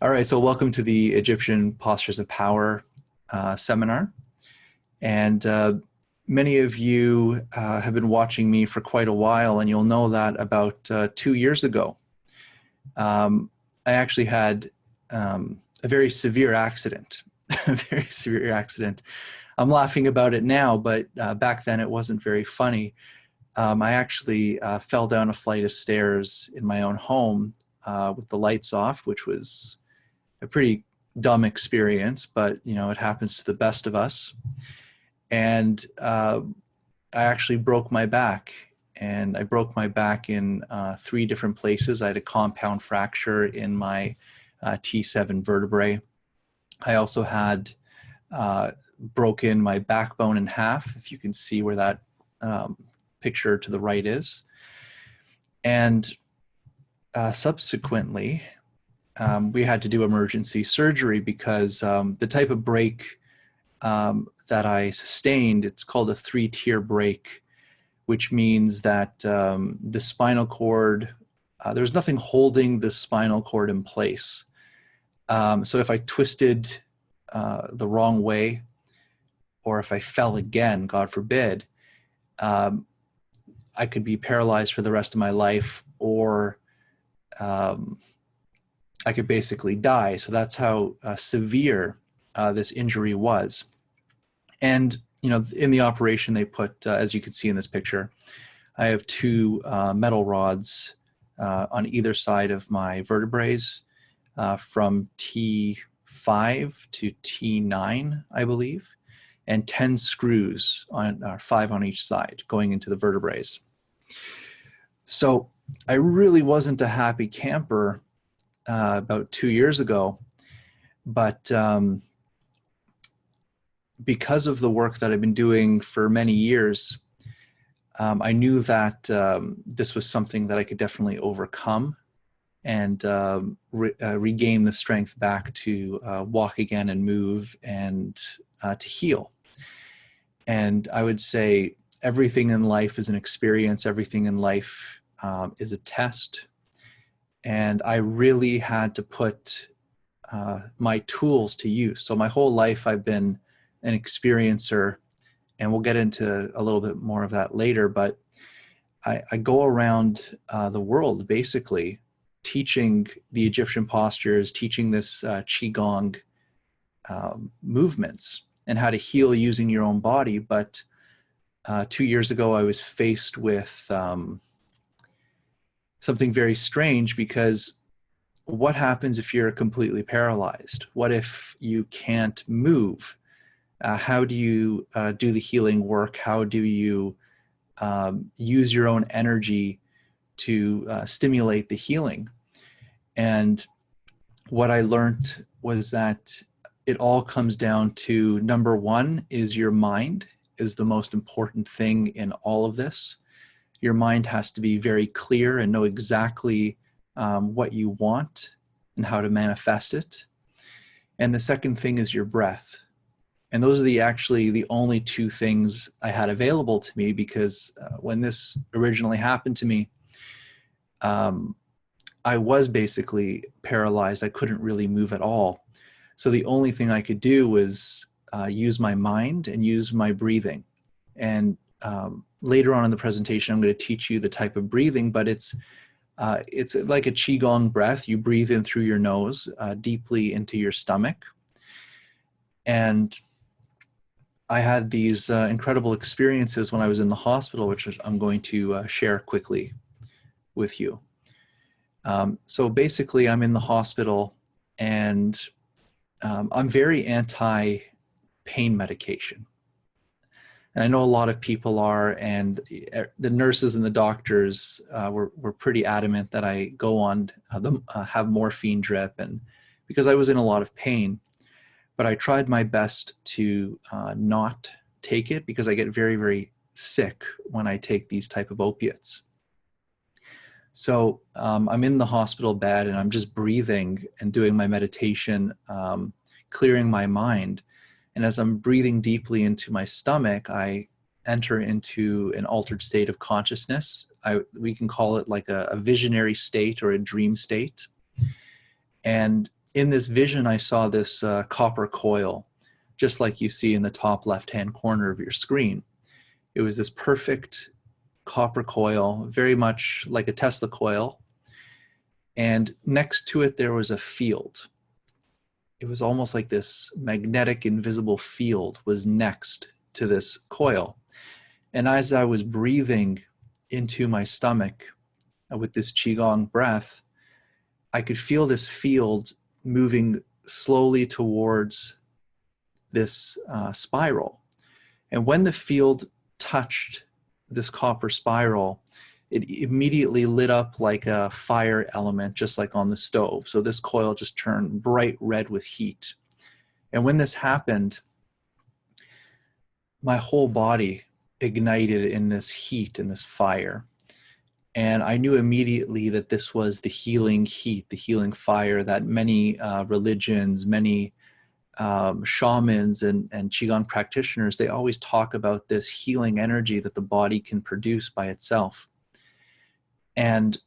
All right, so welcome to the Egyptian Postures of Power seminar. And many of you have been watching me for quite a while, and you'll know that about 2 years ago, I actually had a very severe accident, a very severe accident. I'm laughing about it now, but back then it wasn't very funny. I actually fell down a flight of stairs in my own home with the lights off, which was a pretty dumb experience, but you know, it happens to the best of us. And I actually broke my back, and I broke my back in 3 different places. I had a compound fracture in my T7 vertebrae. I also had broken my backbone in half, if you can see where that picture to the right is. And subsequently, we had to do emergency surgery because the type of break that I sustained, it's called a 3-tier break, which means that the spinal cord, there's nothing holding the spinal cord in place. So if I twisted the wrong way, or if I fell again, God forbid, I could be paralyzed for the rest of my life, or I could basically die. So that's how severe this injury was. And, you know, in the operation they put, as you can see in this picture, I have 2 metal rods on either side of my vertebrae from T5 to T9, I believe, and 10 screws, 5 on each side, going into the vertebrae. So I really wasn't a happy camper about 2 years ago, but because of the work that I've been doing for many years, I knew that this was something that I could definitely overcome and regain the strength back to walk again and move and to heal. And I would say everything in life is an experience. Everything in life is a test. And I really had to put my tools to use. So my whole life I've been an experiencer, and we'll get into a little bit more of that later, but I go around the world basically teaching the Egyptian postures, teaching this Qigong movements and how to heal using your own body. But 2 years ago, I was faced with something very strange, because what happens if you're completely paralyzed? What if you can't move? How do you do the healing work? How do you use your own energy to stimulate the healing? And what I learned was that it all comes down to, number one, is your mind is the most important thing in all of this. Your mind has to be very clear and know exactly what you want and how to manifest it. And the second thing is your breath. And those are actually the only 2 things I had available to me, because when this originally happened to me, I was basically paralyzed. I couldn't really move at all. So the only thing I could do was use my mind and use my breathing. And later on in the presentation, I'm going to teach you the type of breathing, but it's like a Qigong breath. You breathe in through your nose, deeply into your stomach. And I had these incredible experiences when I was in the hospital, which I'm going to share quickly with you. So basically, I'm in the hospital, and I'm very anti-pain medication. And I know a lot of people are, and the nurses and the doctors were pretty adamant that I go on have morphine drip, and because I was in a lot of pain. But I tried my best to not take it, because I get very, very sick when I take these type of opiates. So I'm in the hospital bed, and I'm just breathing and doing my meditation, clearing my mind. And as I'm breathing deeply into my stomach, I enter into an altered state of consciousness. We can call it like a visionary state or a dream state. And in this vision, I saw this copper coil, just like you see in the top left-hand corner of your screen. It was this perfect copper coil, very much like a Tesla coil. And next to it, there was a field. It was almost like this magnetic invisible field was next to this coil. And as I was breathing into my stomach with this Qigong breath, I could feel this field moving slowly towards this spiral. And when the field touched this copper spiral, it immediately lit up like a fire element, just like on the stove. So this coil just turned bright red with heat. And when this happened, my whole body ignited in this heat and this fire. And I knew immediately that this was the healing heat, the healing fire that many religions, many shamans and Qigong practitioners, they always talk about this healing energy that the body can produce by itself. And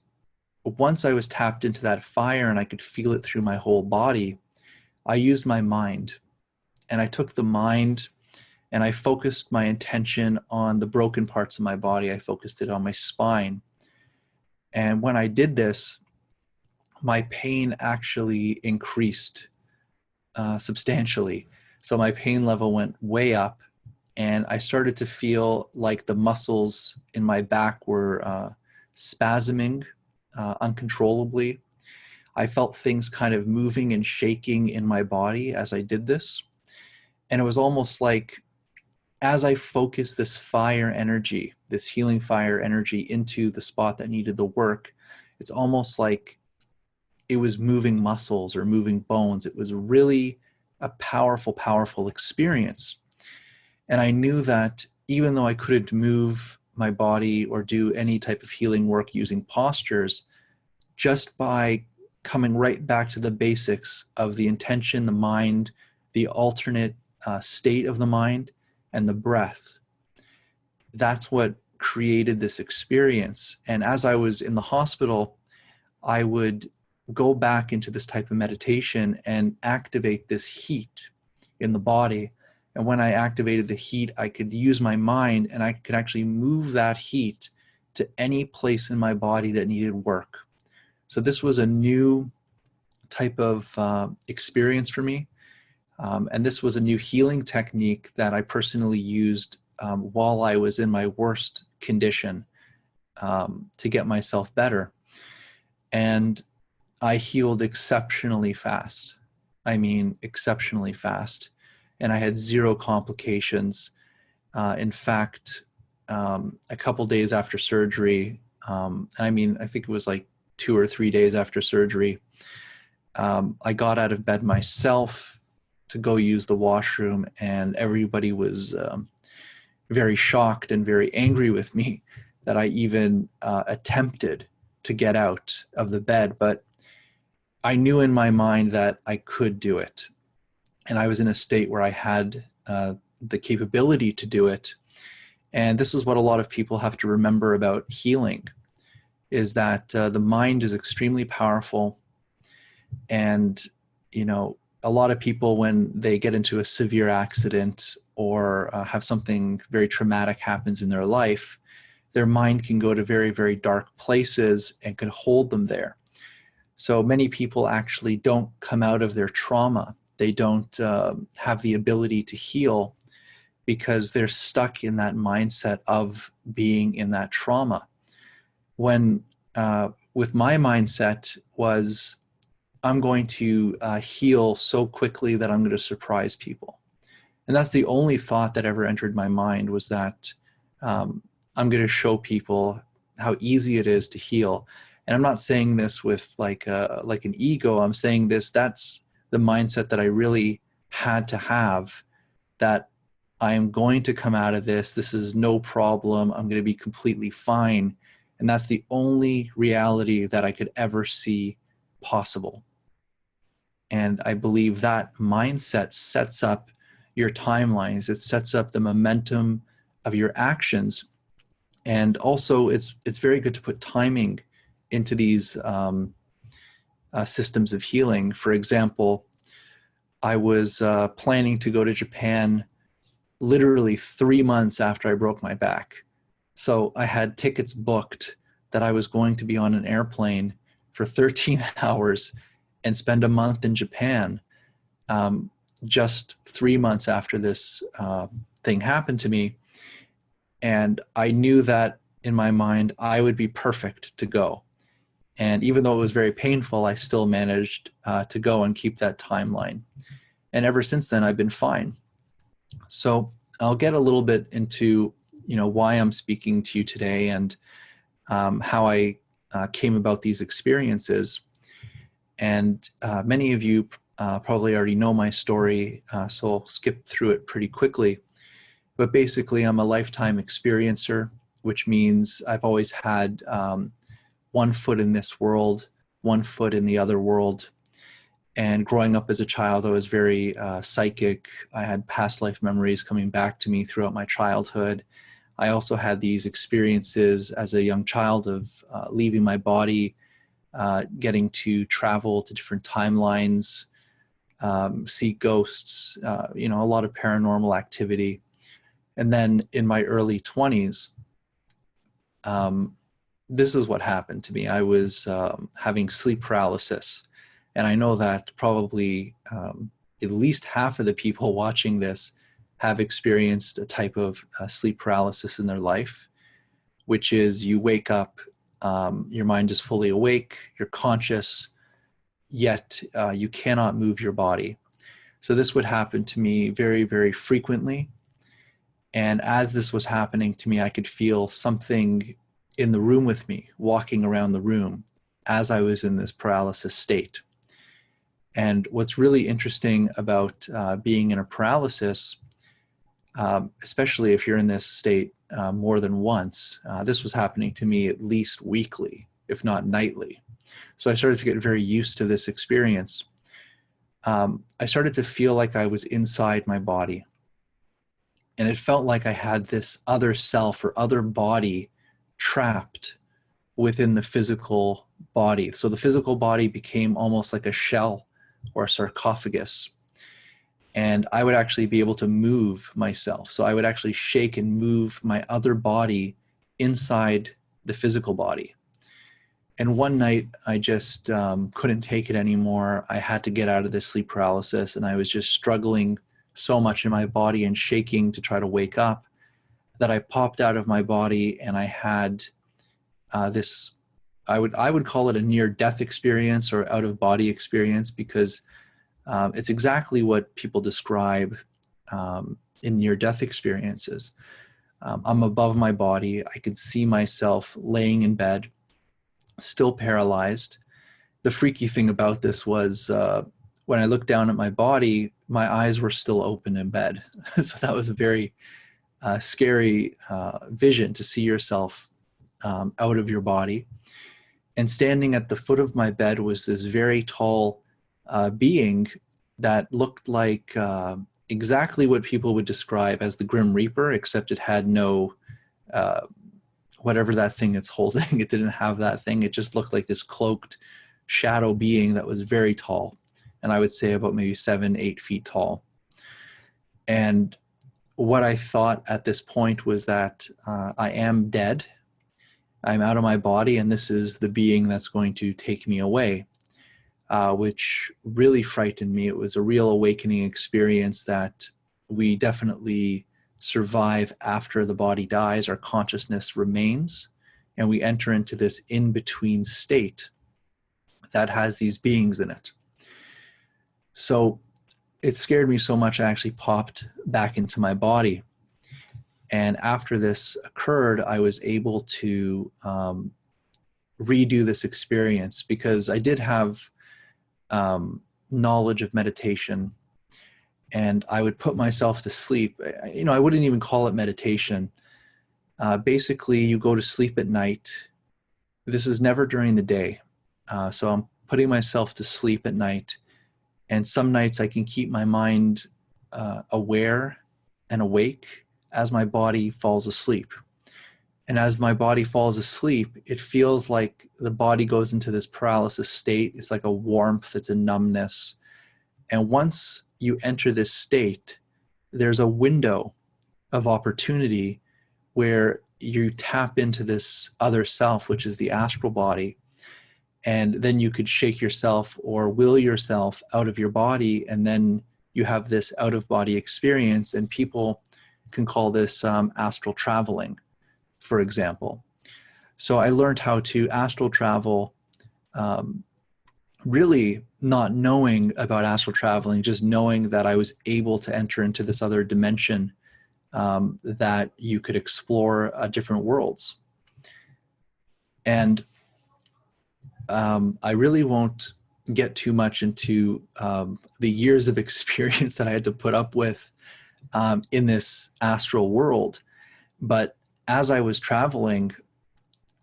once I was tapped into that fire and I could feel it through my whole body, I used my mind. And I took the mind and I focused my intention on the broken parts of my body. I focused it on my spine. And when I did this, my pain actually increased substantially. So my pain level went way up, and I started to feel like the muscles in my back were spasming uncontrollably. I felt things kind of moving and shaking in my body as I did this. And it was almost like as I focused this fire energy, this healing fire energy into the spot that needed the work, it's almost like it was moving muscles or moving bones. It was really a powerful, powerful experience. And I knew that even though I couldn't move my body or do any type of healing work using postures, just by coming right back to the basics of the intention, the mind, the alternate state of the mind, and the breath, that's what created this experience. And as I was in the hospital, I would go back into this type of meditation and activate this heat in the body. And when I activated the heat, I could use my mind and I could actually move that heat to any place in my body that needed work. So this was a new type of experience for me. And this was a new healing technique that I personally used while I was in my worst condition to get myself better. And I healed exceptionally fast. I mean, exceptionally fast. And I had zero complications. In fact, a couple days after surgery, I think it was like 2 or 3 days after surgery, I got out of bed myself to go use the washroom, and everybody was very shocked and very angry with me that I even attempted to get out of the bed. But I knew in my mind that I could do it. And I was in a state where I had the capability to do it. And this is what a lot of people have to remember about healing, is that the mind is extremely powerful. And, you know, a lot of people, when they get into a severe accident or have something very traumatic happens in their life, their mind can go to very, very dark places and can hold them there. So many people actually don't come out of their trauma. They don't have the ability to heal because they're stuck in that mindset of being in that trauma. When with my mindset was, I'm going to heal so quickly that I'm going to surprise people. And that's the only thought that ever entered my mind, was that I'm going to show people how easy it is to heal. And I'm not saying this with like an ego. I'm saying this, that's the mindset that I really had to have, that I am going to come out of this. This is no problem. I'm going to be completely fine. And that's the only reality that I could ever see possible. And I believe that mindset sets up your timelines. It sets up the momentum of your actions. And also it's very good to put timing into these systems of healing. For example, I was planning to go to Japan literally 3 months after I broke my back. So I had tickets booked that I was going to be on an airplane for 13 hours and spend a month in Japan, just 3 months after this thing happened to me. And I knew that in my mind, I would be perfect to go. And even though it was very painful, I still managed to go and keep that timeline. And ever since then, I've been fine. So I'll get a little bit into, why I'm speaking to you today and how I came about these experiences. And many of you probably already know my story, so I'll skip through it pretty quickly. But basically, I'm a lifetime experiencer, which means I've always had one foot in this world, one foot in the other world. And growing up as a child, I was very psychic. I had past life memories coming back to me throughout my childhood. I also had these experiences as a young child of leaving my body, getting to travel to different timelines, see ghosts, a lot of paranormal activity. And then in my early 20s, this is what happened to me. I was having sleep paralysis. And I know that probably at least half of the people watching this have experienced a type of sleep paralysis in their life, which is you wake up, your mind is fully awake, you're conscious, yet you cannot move your body. So this would happen to me very, very frequently. And as this was happening to me, I could feel something in the room with me, walking around the room as I was in this paralysis state. And what's really interesting about being in a paralysis, especially if you're in this state more than once, this was happening to me at least weekly, if not nightly. So I started to get very used to this experience. I started to feel like I was inside my body. And it felt like I had this other self or other body trapped within the physical body. So the physical body became almost like a shell or a sarcophagus. And I would actually be able to move myself. So I would actually shake and move my other body inside the physical body. And one night I just couldn't take it anymore. I had to get out of this sleep paralysis, and I was just struggling so much in my body and shaking to try to wake up that I popped out of my body, and I had this, I would call it a near-death experience or out-of-body experience, because it's exactly what people describe in near-death experiences. I'm above my body. I could see myself laying in bed, still paralyzed. The freaky thing about this was when I looked down at my body, my eyes were still open in bed. So that was a very scary vision, to see yourself out of your body. And standing at the foot of my bed was this very tall being that looked like exactly what people would describe as the Grim Reaper, except it had no whatever that thing it's holding. It didn't have that thing. It just looked like this cloaked shadow being that was very tall. And I would say about maybe 7-8 feet tall. And what I thought at this point was that I am dead. I'm out of my body, and this is the being that's going to take me away, which really frightened me. It was a real awakening experience that we definitely survive after the body dies. Our consciousness remains, and we enter into this in-between state that has these beings in it. So it scared me so much I actually popped back into my body. And after this occurred, I was able to redo this experience, because I did have knowledge of meditation, and I would put myself to sleep. I wouldn't even call it meditation. Basically, you go to sleep at night. This is never during the day. So I'm putting myself to sleep at night. And some nights I can keep my mind aware and awake as my body falls asleep. And as my body falls asleep, it feels like the body goes into this paralysis state. It's like a warmth, it's a numbness. And once you enter this state, there's a window of opportunity where you tap into this other self, which is the astral body. And then you could shake yourself or will yourself out of your body. And then you have this out of body experience. And people can call this astral traveling, for example. So I learned how to astral travel, really not knowing about astral traveling, just knowing that I was able to enter into this other dimension, that you could explore different worlds. And I really won't get too much into the years of experience that I had to put up with in this astral world. But as I was traveling,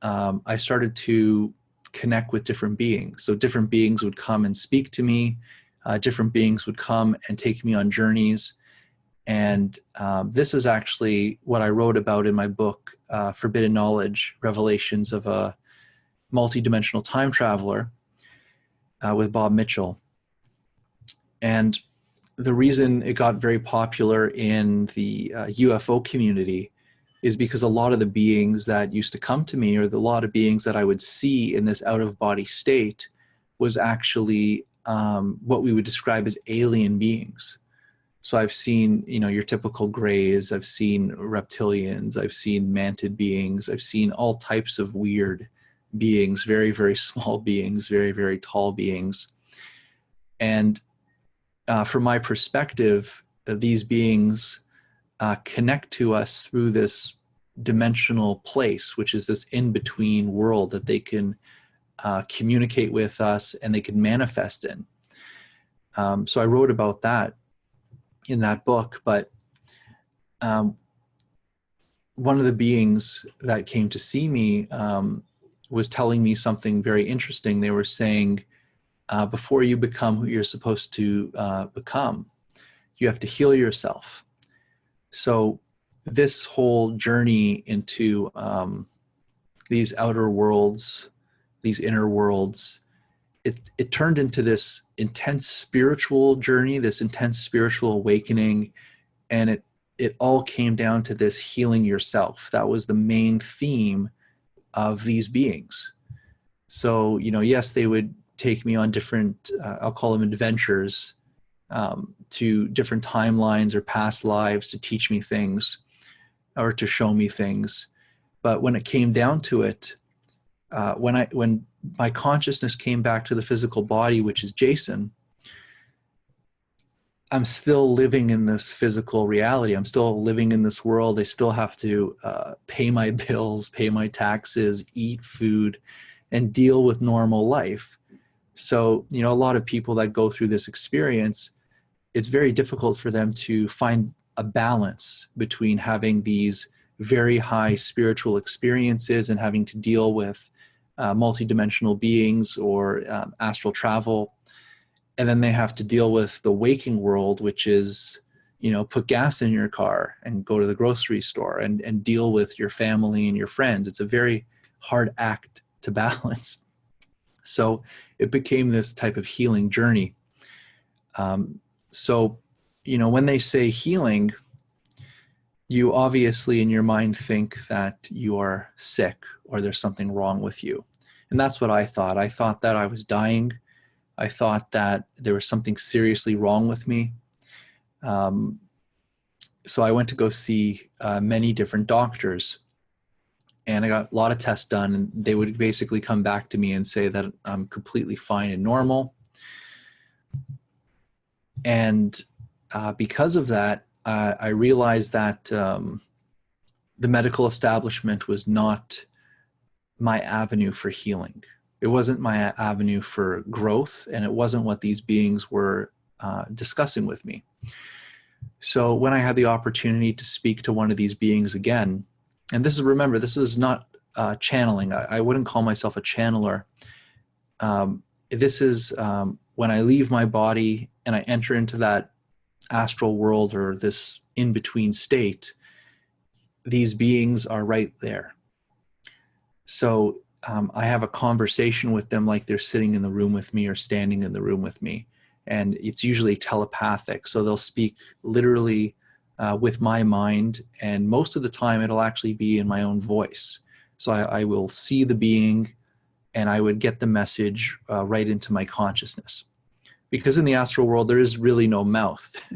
I started to connect with different beings. So different beings would come and speak to me. Different beings would come and take me on journeys. And this is actually what I wrote about in my book, Forbidden Knowledge, Revelations of a Multidimensional Time Traveler, with Bob Mitchell. And the reason it got very popular in the UFO community is because a lot of the beings that used to come to me, or a lot of beings that I would see in this out-of-body state, was actually what we would describe as alien beings. So I've seen, your typical grays, I've seen reptilians, I've seen mantid beings, I've seen all types of weird beings, very, very small beings, very, very tall beings. And from my perspective, these beings connect to us through this dimensional place, which is this in-between world that they can communicate with us and they can manifest in. So I wrote about that in that book, but one of the beings that came to see me was telling me something very interesting. They were saying, before you become who you're supposed to become, you have to heal yourself. So this whole journey into these outer worlds, these inner worlds, it turned into this intense spiritual journey, this intense spiritual awakening, and it all came down to this healing yourself. That was the main theme of these beings. So, yes, they would take me on different, I'll call them adventures, to different timelines or past lives to teach me things or to show me things. But when it came down to it, when my consciousness came back to the physical body, which is Jason, I'm still living in this physical reality. I'm still living in this world. I still have to pay my bills, pay my taxes, eat food, and deal with normal life. So, a lot of people that go through this experience, it's very difficult for them to find a balance between having these very high spiritual experiences and having to deal with multidimensional beings or astral travel. And then they have to deal with the waking world, which is, put gas in your car and go to the grocery store and deal with your family and your friends. It's a very hard act to balance. So it became this type of healing journey. So, when they say healing, you obviously in your mind think that you are sick or there's something wrong with you. And that's what I thought. I thought that I was dying. I thought that there was something seriously wrong with me. So I went to go see many different doctors, and I got a lot of tests done, and they would basically come back to me and say that I'm completely fine and normal. And because of that, I realized that the medical establishment was not my avenue for healing. It wasn't my avenue for growth, and it wasn't what these beings were discussing with me. So when I had the opportunity to speak to one of these beings again, and remember, this is not channeling. I wouldn't call myself a channeler. This is when I leave my body and I enter into that astral world or this in-between state, these beings are right there. So I have a conversation with them like they're sitting in the room with me or standing in the room with me. And it's usually telepathic. So they'll speak literally with my mind. And most of the time, it'll actually be in my own voice. So I will see the being and I would get the message right into my consciousness. Because in the astral world, there is really no mouth.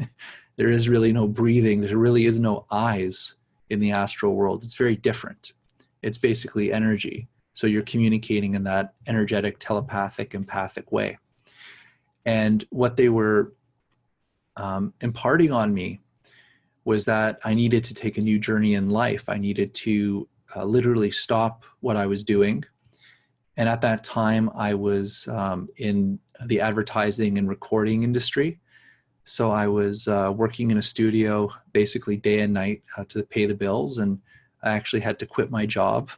There is really no breathing. There really is no eyes in the astral world. It's very different. It's basically energy. So you're communicating in that energetic, telepathic, empathic way. And what they were imparting on me was that I needed to take a new journey in life. I needed to literally stop what I was doing. And at that time, I was in the advertising and recording industry. So I was working in a studio basically day and night to pay the bills. And I actually had to quit my job.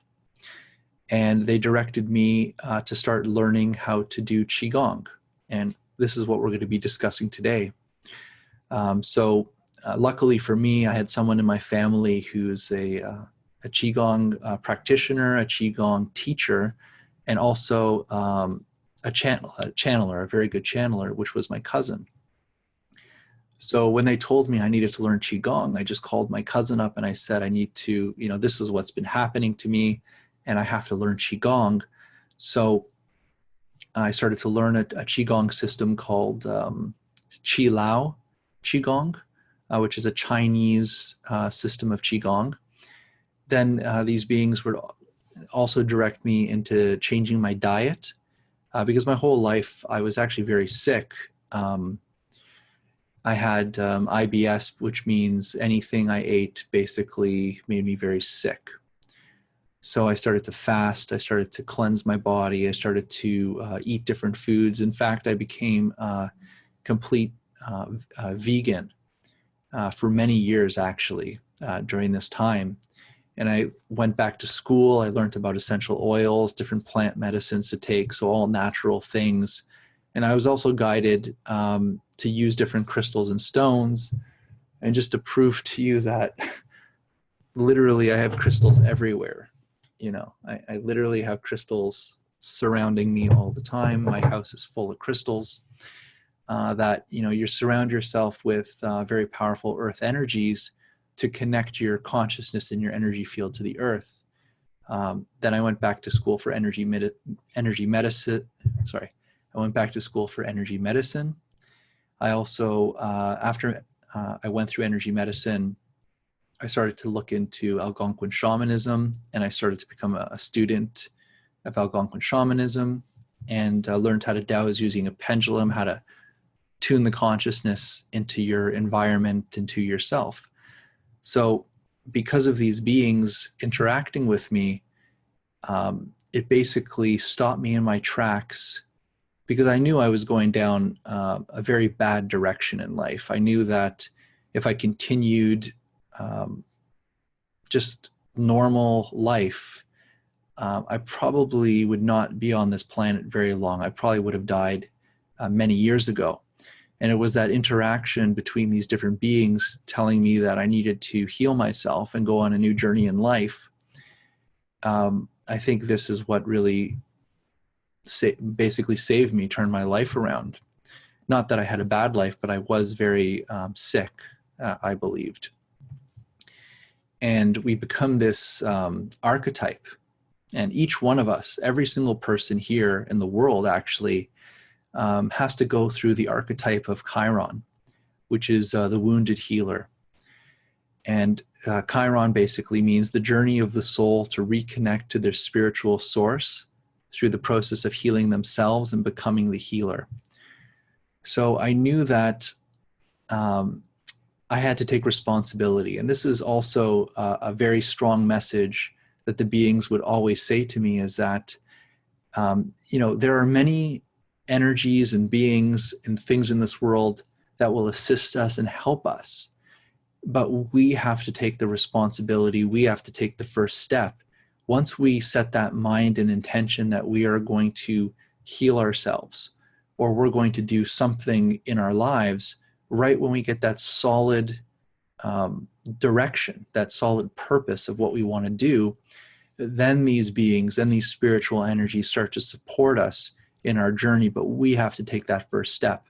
And they directed me to start learning how to do Qigong. And this is what we're going to be discussing today. Luckily for me, I had someone in my family who's a Qigong practitioner, a Qigong teacher, and also a channeler, a very good channeler, which was my cousin. So when they told me I needed to learn Qigong, I just called my cousin up and I said, I need to, this is what's been happening to me and I have to learn Qigong. So I started to learn a Qigong system called Qi Lao Qigong, which is a Chinese system of Qigong. Then these beings would also direct me into changing my diet because my whole life I was actually very sick. I had IBS, which means anything I ate basically made me very sick. So I started to fast. I started to cleanse my body. I started to eat different foods. In fact, I became a complete vegan for many years, actually, during this time. And I went back to school. I learned about essential oils, different plant medicines to take, so all natural things. And I was also guided to use different crystals and stones. And just to prove to you that literally I have crystals everywhere. I literally have crystals surrounding me all the time. My house is full of crystals that, you surround yourself with very powerful earth energies to connect your consciousness and your energy field to the earth. Then I went back to school for energy medicine. I went back to school for energy medicine. I also, after I went through energy medicine, I started to look into Algonquin shamanism, and I started to become a student of Algonquin shamanism, and learned how to Taoist using a pendulum, how to tune the consciousness into your environment, into yourself. So because of these beings interacting with me, it basically stopped me in my tracks because I knew I was going down a very bad direction in life. I knew that if I continued just normal life, I probably would not be on this planet very long. I probably would have died many years ago. And it was that interaction between these different beings telling me that I needed to heal myself and go on a new journey in life. I think this is what really basically saved me, turned my life around. Not that I had a bad life, but I was very sick, I believed. And we become this archetype. And each one of us, every single person here in the world actually, has to go through the archetype of Chiron, which is the wounded healer. And Chiron basically means the journey of the soul to reconnect to their spiritual source through the process of healing themselves and becoming the healer. So I knew that I had to take responsibility. And this is also a very strong message that the beings would always say to me, is that, there are many energies and beings and things in this world that will assist us and help us. But we have to take the responsibility. We have to take the first step. Once we set that mind and intention that we are going to heal ourselves, or we're going to do something in our lives, right when we get that solid direction, that solid purpose of what we want to do, then these beings, then these spiritual energies start to support us in our journey, but we have to take that first step.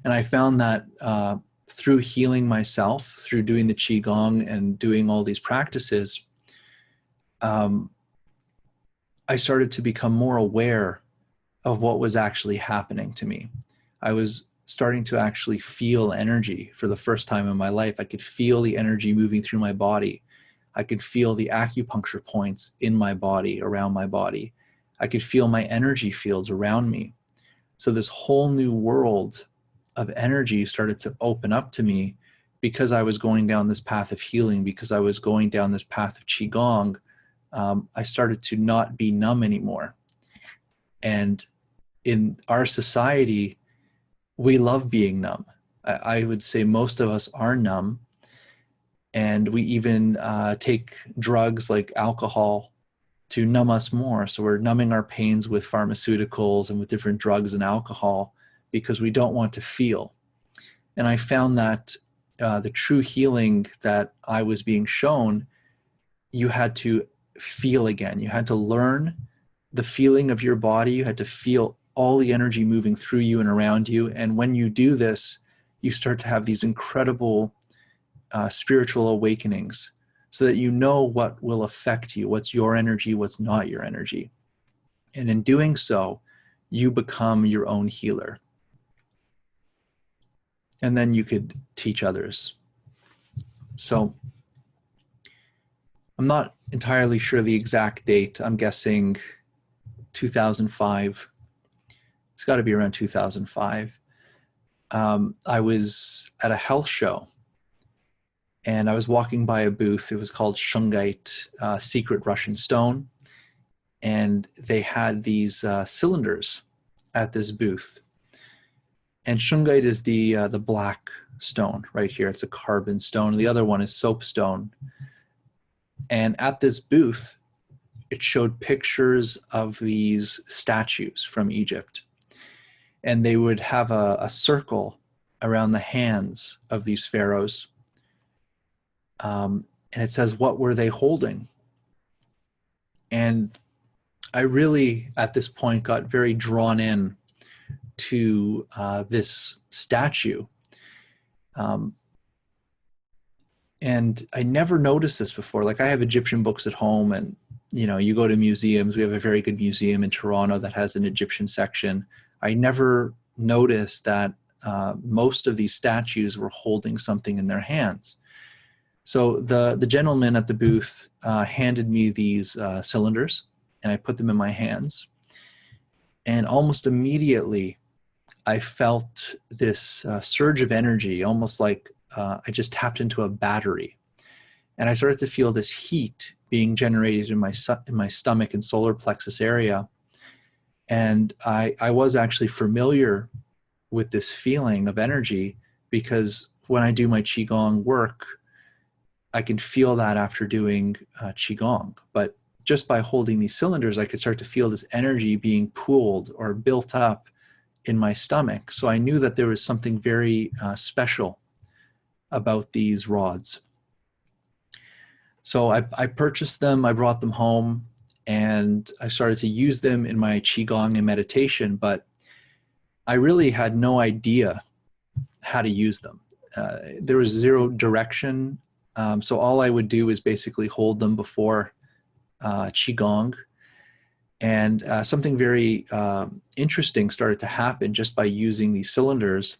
And I found that through healing myself, through doing the Qigong and doing all these practices, I started to become more aware of what was actually happening to me. I was starting to actually feel energy for the first time in my life. I could feel the energy moving through my body. I could feel the acupuncture points in my body, around my body. I could feel my energy fields around me. So this whole new world of energy started to open up to me because I was going down this path of healing, because I was going down this path of Qigong. I started to not be numb anymore. And in our society, we love being numb. I would say most of us are numb. And we even take drugs like alcohol to numb us more. So we're numbing our pains with pharmaceuticals and with different drugs and alcohol because we don't want to feel. And I found that the true healing that I was being shown, you had to feel again. You had to learn the feeling of your body. You had to feel all the energy moving through you and around you. And when you do this, you start to have these incredible spiritual awakenings, so that you know what will affect you, what's your energy, what's not your energy. And in doing so, you become your own healer. And then you could teach others. So I'm not entirely sure the exact date. I'm guessing 2005. It's got to be around 2005. I was at a health show, and I was walking by a booth. It was called Shungite, Secret Russian Stone. And they had these cylinders at this booth. And Shungite is the black stone right here. It's a carbon stone. The other one is soapstone. And at this booth, it showed pictures of these statues from Egypt. And they would have a circle around the hands of these pharaohs. And it says, what were they holding? And I really, at this point, got very drawn in to this statue. And I never noticed this before. Like, I have Egyptian books at home, and, you know, you go to museums. We have a very good museum in Toronto that has an Egyptian section. I never noticed that most of these statues were holding something in their hands. So the gentleman at the booth handed me these cylinders, and I put them in my hands. And almost immediately, I felt this surge of energy, almost like I just tapped into a battery. And I started to feel this heat being generated in my stomach and solar plexus area. And I was actually familiar with this feeling of energy, because when I do my Qigong work, I can feel that after doing Qigong. But just by holding these cylinders, I could start to feel this energy being pooled or built up in my stomach. So I knew that there was something very special about these rods. So I purchased them, I brought them home, and I started to use them in my Qigong and meditation, but I really had no idea how to use them. There was zero direction. So all I would do is basically hold them before Qigong. And something very interesting started to happen just by using these cylinders,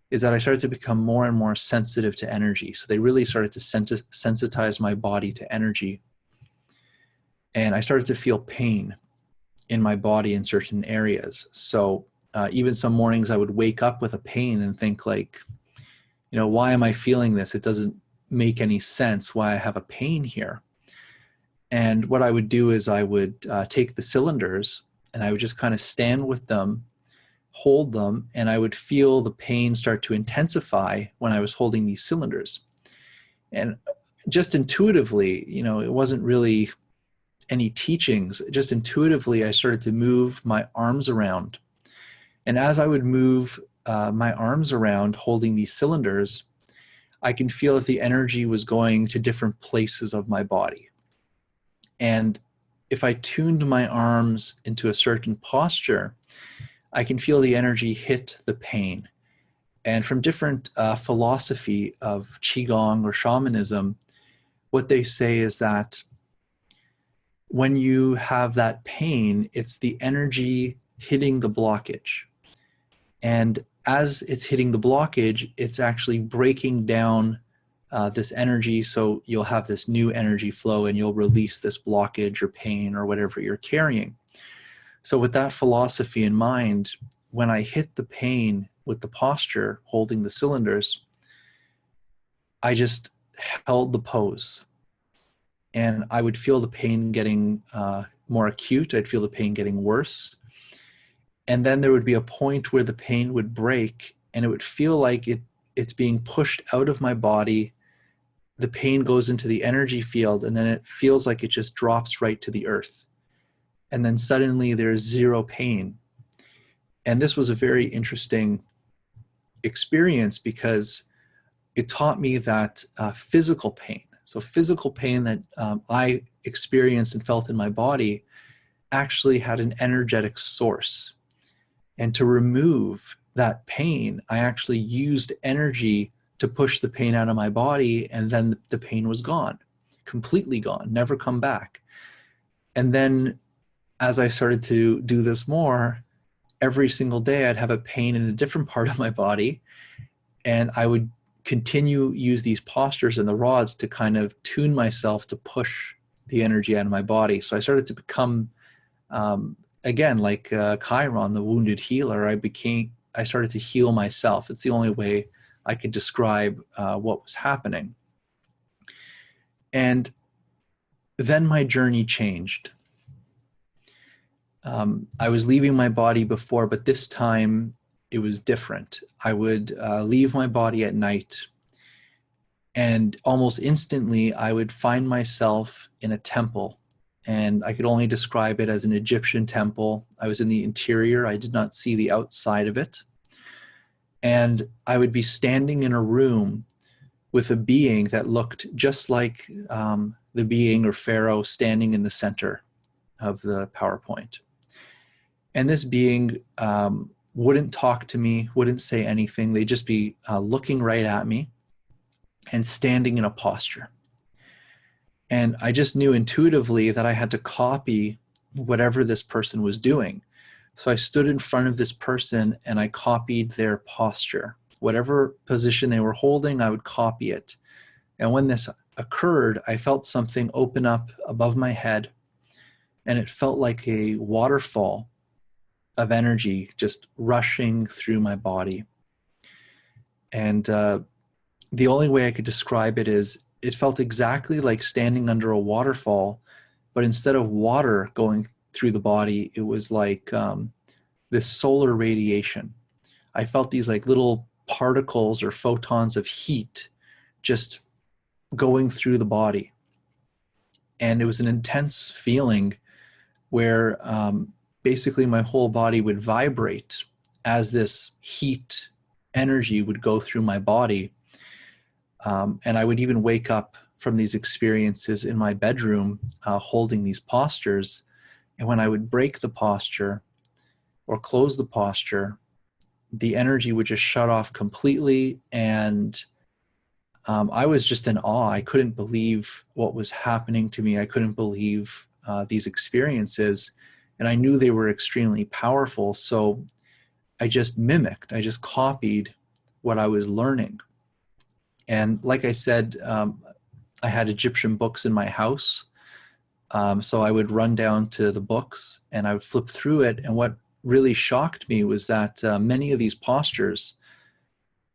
is that I started to become more and more sensitive to energy. So they really started to sensitize my body to energy. And I started to feel pain in my body in certain areas. So even some mornings I would wake up with a pain and think, like, you know, why am I feeling this? It doesn't make any sense why I have a pain here. And what I would do is I would take the cylinders and I would just kind of stand with them, hold them, and I would feel the pain start to intensify when I was holding these cylinders. And just intuitively, you know, it wasn't really any teachings. Just intuitively, I started to move my arms around. And as I would move my arms around holding these cylinders, I can feel that the energy was going to different places of my body. And if I tuned my arms into a certain posture, I can feel the energy hit the pain. And from different philosophy of Qigong or shamanism, what they say is that when you have that pain, it's the energy hitting the blockage. And as it's hitting the blockage, it's actually breaking down this energy. So you'll have this new energy flow and you'll release this blockage or pain or whatever you're carrying. So with that philosophy in mind, when I hit the pain with the posture, holding the cylinders, I just held the pose. And I would feel the pain getting more acute. I'd feel the pain getting worse. And then there would be a point where the pain would break and it would feel like it's being pushed out of my body. The pain goes into the energy field and then it feels like it just drops right to the earth. And then suddenly there's zero pain. And this was a very interesting experience because it taught me that physical pain, so physical pain that I experienced and felt in my body, actually had an energetic source. And to remove that pain, I actually used energy to push the pain out of my body, and then the pain was gone, completely gone, never come back. And then as I started to do this more, every single day I'd have a pain in a different part of my body, and I would continue use these postures and the rods to kind of tune myself to push the energy out of my body. So I started to become, again, like Chiron, the wounded healer. I started to heal myself. It's the only way I could describe what was happening. And then my journey changed. I was leaving my body before, but this time it was different. I would leave my body at night, and almost instantly I would find myself in a temple. And I could only describe it as an Egyptian temple. I was in the interior. I did not see the outside of it. And I would be standing in a room with a being that looked just like the being or pharaoh standing in the center of the PowerPoint. And this being wouldn't talk to me, wouldn't say anything. They'd just be looking right at me and standing in a posture. And I just knew intuitively that I had to copy whatever this person was doing. So I stood in front of this person and I copied their posture. Whatever position they were holding, I would copy it. And when this occurred, I felt something open up above my head, and it felt like a waterfall of energy just rushing through my body. And the only way I could describe it is it felt exactly like standing under a waterfall, but instead of water going through the body, it was like this solar radiation. I felt these like little particles or photons of heat just going through the body. And it was an intense feeling where basically my whole body would vibrate as this heat energy would go through my body. And I would even wake up from these experiences in my bedroom holding these postures. And when I would break the posture or close the posture, the energy would just shut off completely. And I was just in awe. I couldn't believe what was happening to me. I couldn't believe these experiences. And I knew they were extremely powerful. So I just mimicked, I just copied what I was learning. And like I said, I had Egyptian books in my house. So I would run down to the books and I would flip through it. And what really shocked me was that many of these postures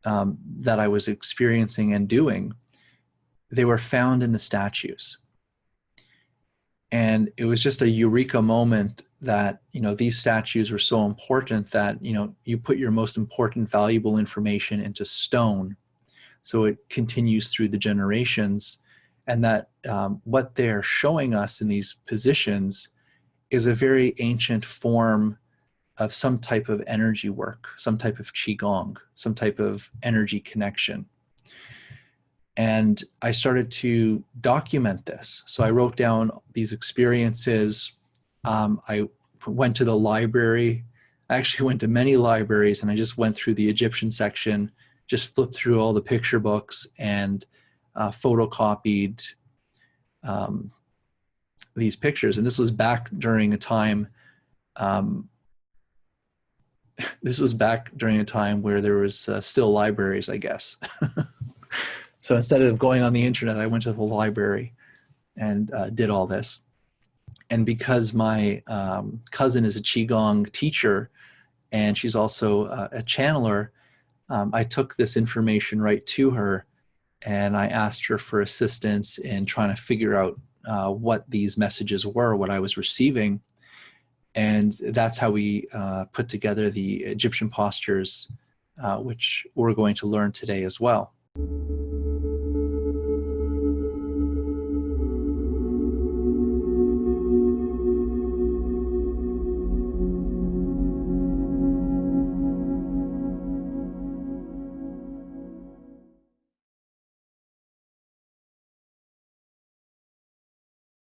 that I was experiencing and doing, they were found in the statues. And it was just a eureka moment that, these statues were so important that, you put your most important, valuable information into stone. So it continues through the generations. And that what they're showing us in these positions is a very ancient form of some type of energy work, some type of qigong, some type of energy connection. And I started to document this. So I wrote down these experiences. I went to the library. I actually went to many libraries, and I just went through the Egyptian section, just flipped through all the picture books and photocopied these pictures. And this was back during a time this was back during a time where there was still libraries, I guess. So instead of going on the internet, I went to the library and did all this. And because my cousin is a Qigong teacher and she's also a channeler, I took this information right to her, and I asked her for assistance in trying to figure out what these messages were, what I was receiving. And that's how we put together the Egyptian postures, which we're going to learn today as well.